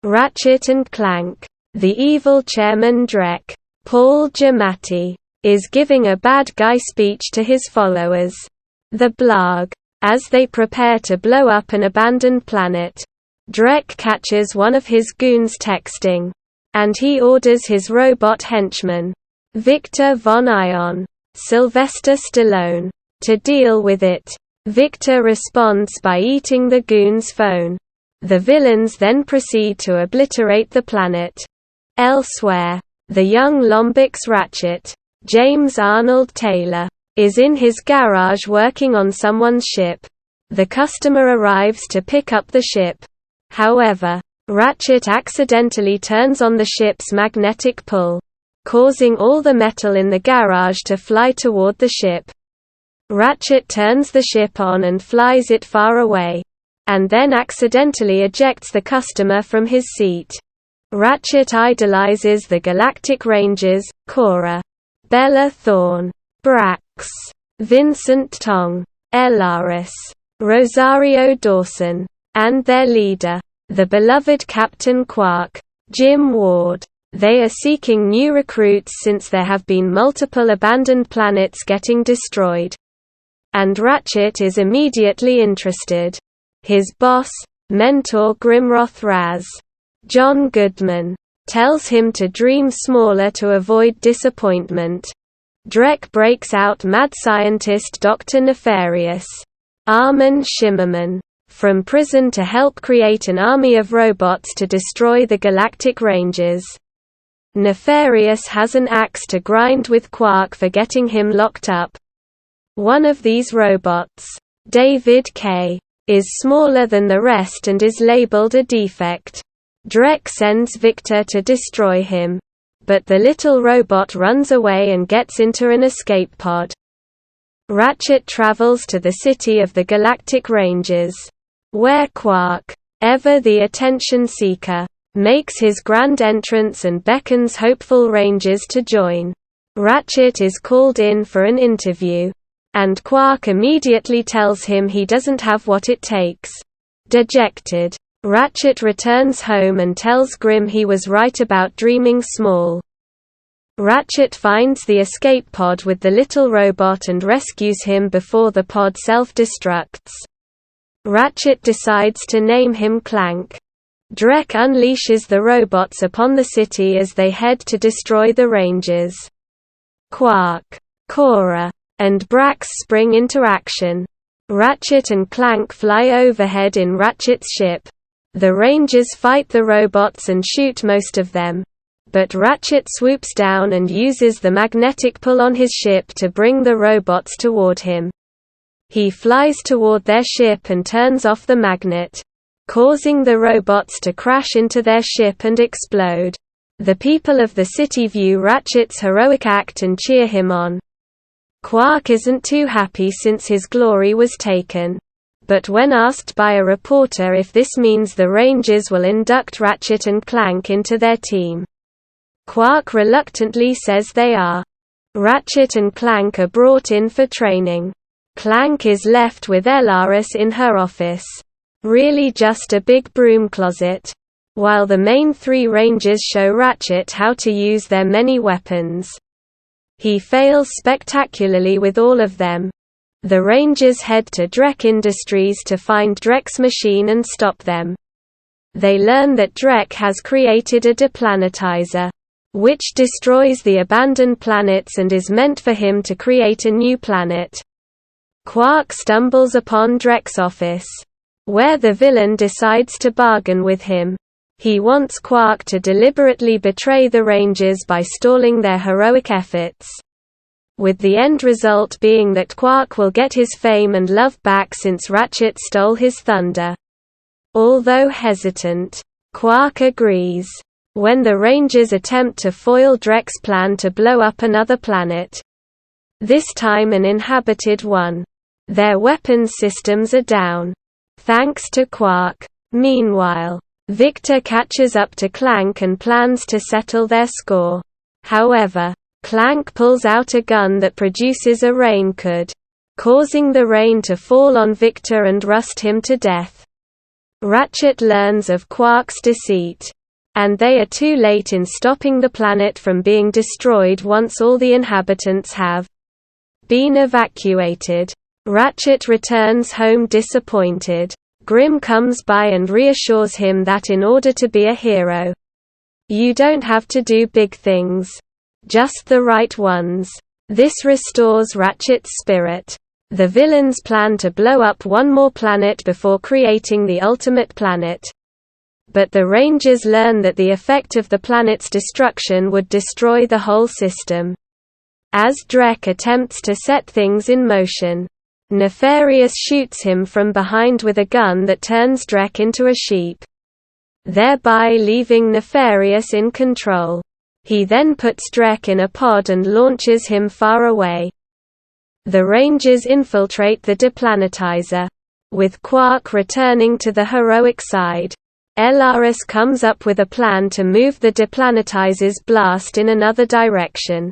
Ratchet and Clank. The evil chairman Drek, Paul Giamatti, is giving a bad guy speech to his followers, the Blarg, as they prepare to blow up an abandoned planet. Drek catches one of his goons texting, and he orders his robot henchman, Victor Von Ion, Sylvester Stallone, to deal with it. Victor responds by eating the goon's phone. The villains then proceed to obliterate the planet. Elsewhere, the young Lombix Ratchet, James Arnold Taylor, is in his garage working on someone's ship. The customer arrives to pick up the ship. However, Ratchet accidentally turns on the ship's magnetic pull, causing all the metal in the garage to fly toward the ship. Ratchet turns the ship on and flies it far away, and then accidentally ejects the customer from his seat. Ratchet idolizes the Galactic Rangers, Cora, Bella Thorne, Brax, Vincent Tong, Elaris, Rosario Dawson, and their leader, the beloved Captain Quark, Jim Ward. They are seeking new recruits since there have been multiple abandoned planets getting destroyed. And Ratchet is immediately interested. His boss, mentor Grimroth Raz, John Goodman, tells him to dream smaller to avoid disappointment. Drek breaks out mad scientist Dr. Nefarious, Armin Shimmerman, from prison to help create an army of robots to destroy the Galactic Rangers. Nefarious has an axe to grind with Quark for getting him locked up. One of these robots, David K., is smaller than the rest and is labeled a defect. Drek sends Victor to destroy him, but the little robot runs away and gets into an escape pod. Ratchet travels to the city of the Galactic Rangers, where Quark, ever the attention seeker, makes his grand entrance and beckons hopeful Rangers to join. Ratchet is called in for an interview, and Quark immediately tells him he doesn't have what it takes. Dejected, Ratchet returns home and tells Grim he was right about dreaming small. Ratchet finds the escape pod with the little robot and rescues him before the pod self-destructs. Ratchet decides to name him Clank. Drek unleashes the robots upon the city as they head to destroy the Rangers. Quark, Cora, and Brax spring into action. Ratchet and Clank fly overhead in Ratchet's ship. The Rangers fight the robots and shoot most of them, but Ratchet swoops down and uses the magnetic pull on his ship to bring the robots toward him. He flies toward their ship and turns off the magnet, causing the robots to crash into their ship and explode. The people of the city view Ratchet's heroic act and cheer him on. Quark isn't too happy since his glory was taken, but when asked by a reporter if this means the Rangers will induct Ratchet and Clank into their team, Quark reluctantly says they are. Ratchet and Clank are brought in for training. Clank is left with Elaris in her office, really just a big broom closet, while the main three Rangers show Ratchet how to use their many weapons. He fails spectacularly with all of them. The Rangers head to Drek Industries to find Drek's machine and stop them. They learn that Drek has created a deplanetizer, which destroys the abandoned planets and is meant for him to create a new planet. Quark stumbles upon Drek's office, where the villain decides to bargain with him. He wants Quark to deliberately betray the Rangers by stalling their heroic efforts, with the end result being that Quark will get his fame and love back since Ratchet stole his thunder. Although hesitant, Quark agrees. When the Rangers attempt to foil Drek's plan to blow up another planet, this time an inhabited one, their weapons systems are down, thanks to Quark. Meanwhile, Victor catches up to Clank and plans to settle their score. However, Clank pulls out a gun that produces a rain cloud, causing the rain to fall on Victor and rust him to death. Ratchet learns of Quark's deceit, and they are too late in stopping the planet from being destroyed once all the inhabitants have been evacuated. Ratchet returns home disappointed. Grim comes by and reassures him that in order to be a hero, you don't have to do big things, just the right ones. This restores Ratchet's spirit. The villains plan to blow up one more planet before creating the ultimate planet. But the Rangers learn that the effect of the planet's destruction would destroy the whole system. As Drek attempts to set things in motion, Nefarious shoots him from behind with a gun that turns Drek into a sheep, thereby leaving Nefarious in control. He then puts Drek in a pod and launches him far away. The Rangers infiltrate the deplanetizer, with Quark returning to the heroic side. Elaris comes up with a plan to move the deplanetizer's blast in another direction.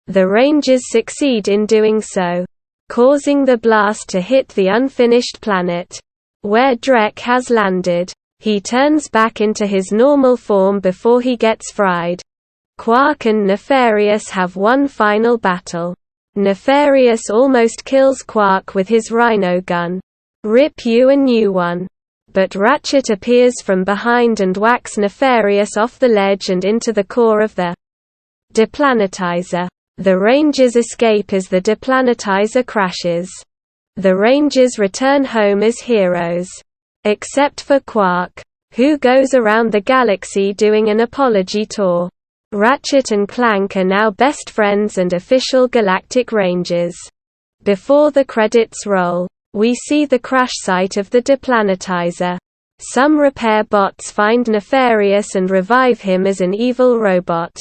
The Rangers succeed in doing so, causing the blast to hit the unfinished planet, where Drek has landed. He turns back into his normal form before he gets fried. Quark and Nefarious have one final battle. Nefarious almost kills Quark with his rhino gun. Rip you a new one. But Ratchet appears from behind and whacks Nefarious off the ledge and into the core of the deplanetizer. The Rangers escape as the deplanetizer crashes. The Rangers return home as heroes. Except for Quark, who goes around the galaxy doing an apology tour. Ratchet and Clank are now best friends and official Galactic Rangers. Before the credits roll, we see the crash site of the deplanetizer. Some repair bots find Nefarious and revive him as an evil robot.